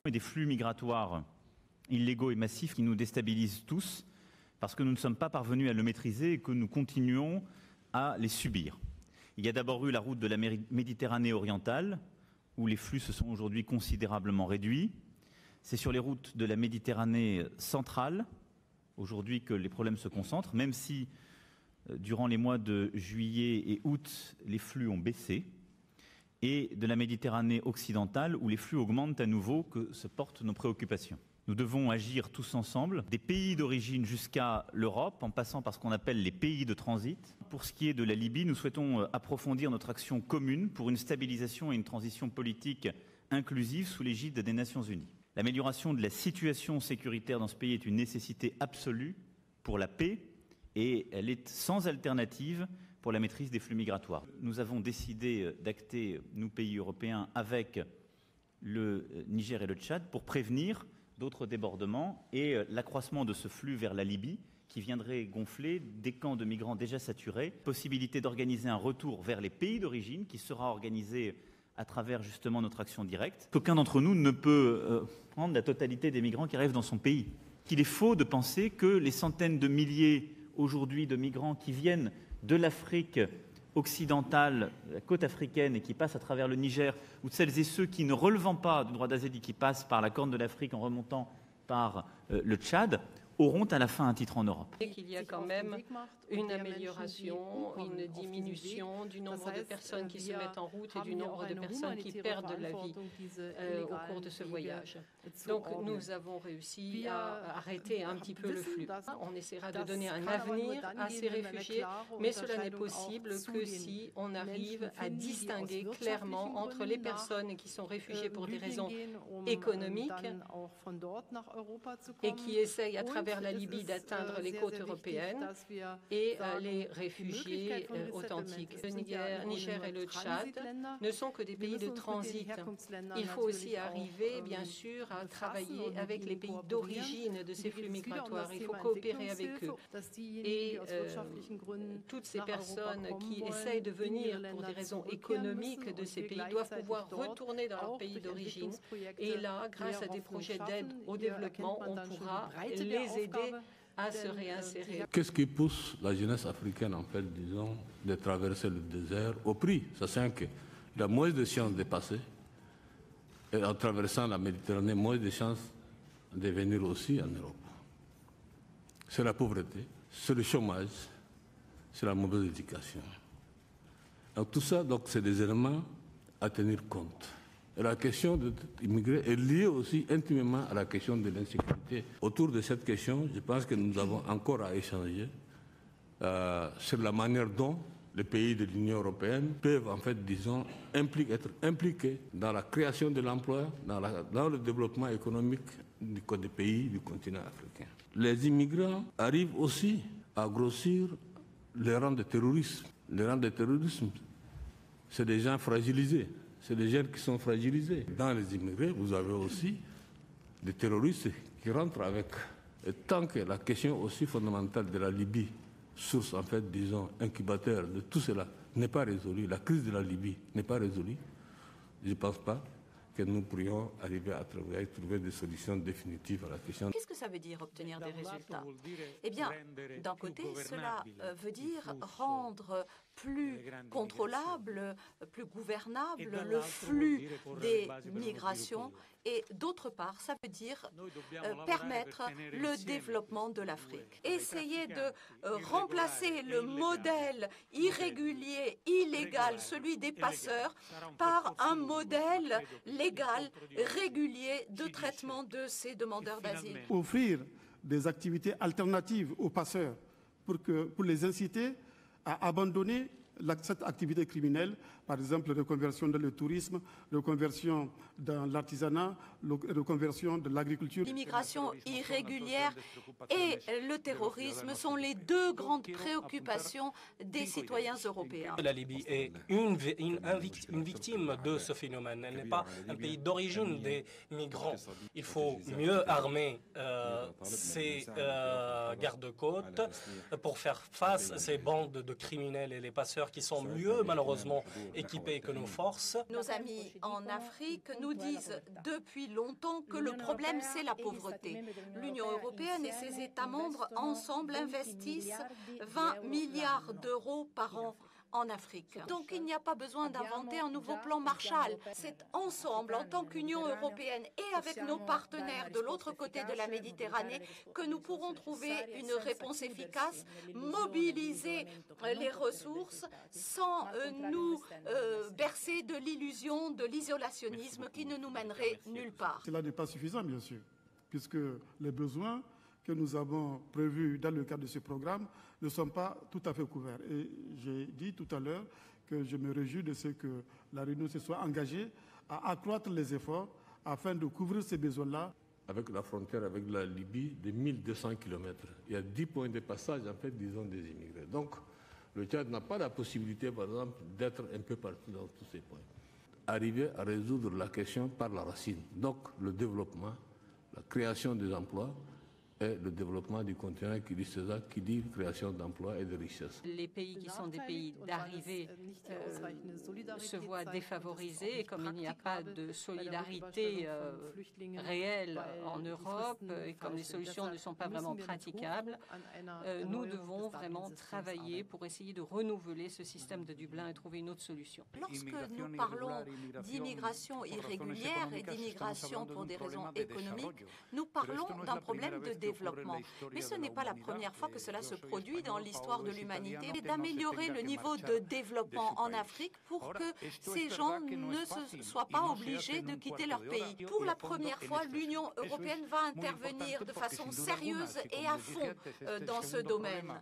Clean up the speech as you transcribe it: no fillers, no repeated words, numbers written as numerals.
Et des flux migratoires illégaux et massifs qui nous déstabilisent tous parce que nous ne sommes pas parvenus à le maîtriser et que nous continuons à les subir. Il y a d'abord eu la route de la Méditerranée orientale, où les flux se sont aujourd'hui considérablement réduits. C'est sur les routes de la Méditerranée centrale, aujourd'hui, que les problèmes se concentrent, même si, durant les mois de juillet et août, les flux ont baissé, et de la Méditerranée occidentale, où les flux augmentent à nouveau, que se portent nos préoccupations. Nous devons agir tous ensemble, des pays d'origine jusqu'à l'Europe, en passant par ce qu'on appelle les pays de transit. Pour ce qui est de la Libye, nous souhaitons approfondir notre action commune pour une stabilisation et une transition politique inclusive sous l'égide des Nations Unies. L'amélioration de la situation sécuritaire dans ce pays est une nécessité absolue pour la paix et elle est sans alternative pour la maîtrise des flux migratoires. Nous avons décidé d'acter, nous pays européens, avec le Niger et le Tchad pour prévenir d'autres débordements et l'accroissement de ce flux vers la Libye qui viendrait gonfler des camps de migrants déjà saturés. Possibilité d'organiser un retour vers les pays d'origine qui sera organisé à travers justement notre action directe. Aucun d'entre nous ne peut prendre la totalité des migrants qui arrivent dans son pays. Il est faux de penser que les centaines de milliers aujourd'hui de migrants qui viennent de l'Afrique occidentale, la côte africaine et qui passent à travers le Niger, ou de celles et ceux qui ne relevant pas du droit d'asile et qui passent par la Corne de l'Afrique en remontant par le Tchad, auront à la fin un titre en Europe. Et qu'il y a quand même une amélioration, une diminution du nombre de personnes qui se mettent en route et du nombre de personnes qui perdent la vie au cours de ce voyage. Donc nous avons réussi à arrêter un petit peu le flux. On essaiera de donner un avenir à ces réfugiés, mais cela n'est possible que si on arrive à distinguer clairement entre les personnes qui sont réfugiées pour des raisons économiques et qui essayent à travers la Libye d'atteindre les côtes européennes et les réfugiés authentiques. Le Niger et le Tchad ne sont que des pays de transit. Il faut aussi arriver, bien sûr, à travailler avec les pays d'origine de ces flux migratoires. Il faut coopérer avec eux. Et toutes ces personnes qui essayent de venir pour des raisons économiques de ces pays doivent pouvoir retourner dans leur pays d'origine. Et là, grâce à des projets d'aide au développement, on pourra les aider à se réinsérer. Qu'est-ce qui pousse la jeunesse africaine, en fait, disons, de traverser le désert au prix? Ça c'est qu'il a moins de chances de passer. Et en traversant la Méditerranée, moins de chances de venir aussi en Europe. C'est la pauvreté, c'est le chômage, c'est la mauvaise éducation. Donc tout ça, c'est des éléments à tenir compte. Et la question de l'immigrer est liée aussi intimement à la question de l'insécurité. Autour de cette question, je pense que nous avons encore à échanger sur la manière dont les pays de l'Union européenne peuvent, en fait, disons, être impliqués dans la création de l'emploi, dans le développement économique des pays du continent africain. Les immigrants arrivent aussi à grossir les rangs de terrorisme. Les rangs de terrorisme, c'est des gens fragilisés. C'est des jeunes qui sont fragilisés. Dans les immigrés, vous avez aussi des terroristes qui rentrent avec. Et tant que la question aussi fondamentale de la Libye, source, en fait, disons, incubateur de tout cela, n'est pas résolue, la crise de la Libye n'est pas résolue, je ne pense pas que nous pourrions arriver à trouver des solutions définitives à la question. Qu'est-ce que ça veut dire obtenir des résultats? Eh bien, d'un côté, cela veut dire rendre plus contrôlable, plus gouvernable le flux des migrations et d'autre part, ça veut dire permettre le développement de l'Afrique. Essayer de remplacer le modèle irrégulier, illégal, celui des passeurs, par un modèle légal, régulier de traitement de ces demandeurs d'asile. Offrir des activités alternatives aux passeurs pour les inciter à abandonner cette activité criminelle, par exemple reconversion dans le tourisme, reconversion dans l'artisanat, reconversion de l'agriculture. L'immigration irrégulière et le terrorisme sont les deux grandes préoccupations des citoyens européens. La Libye est une victime de ce phénomène. Elle n'est pas un pays d'origine des migrants. Il faut mieux armer ces gardes-côtes pour faire face à ces bandes de criminels et les passeurs qui sont mieux, malheureusement, équipés que nos forces. Nos amis en Afrique nous disent depuis longtemps que le problème, c'est la pauvreté. L'Union européenne et ses États membres ensemble investissent 20 milliards d'euros par an en Afrique. Donc il n'y a pas besoin d'inventer un nouveau plan Marshall. C'est ensemble, en tant qu'Union européenne et avec nos partenaires de l'autre côté de la Méditerranée, que nous pourrons trouver une réponse efficace, mobiliser les ressources sans nous bercer de l'illusion, de l'isolationnisme qui ne nous mènerait nulle part. Cela n'est pas suffisant, bien sûr, puisque les besoins que nous avons prévus dans le cadre de ce programme ne sont pas tout à fait couverts. Et j'ai dit tout à l'heure que je me réjouis de ce que la Réunion se soit engagée à accroître les efforts afin de couvrir ces besoins-là. Avec la frontière avec la Libye de 1200 km, il y a 10 points de passage, en fait, disons, des immigrés. Donc, le Tchad n'a pas la possibilité, par exemple, d'être un peu partout dans tous ces points. Arriver à résoudre la question par la racine. Donc, le développement, la création des emplois, et le développement du continent qui dit César, qui dit création d'emplois et de richesses. Les pays qui sont des pays d'arrivée se voient défavorisés et comme il n'y a pas de solidarité réelle en Europe et comme les solutions ne sont pas vraiment praticables, nous devons vraiment travailler pour essayer de renouveler ce système de Dublin et trouver une autre solution. Lorsque nous parlons d'immigration irrégulière et d'immigration pour des raisons économiques, nous parlons d'un problème de développement. Mais ce n'est pas la première fois que cela se produit dans l'histoire de l'humanité, et d'améliorer le niveau de développement en Afrique pour que ces gens ne soient pas obligés de quitter leur pays. Pour la première fois, l'Union européenne va intervenir de façon sérieuse et à fond dans ce domaine.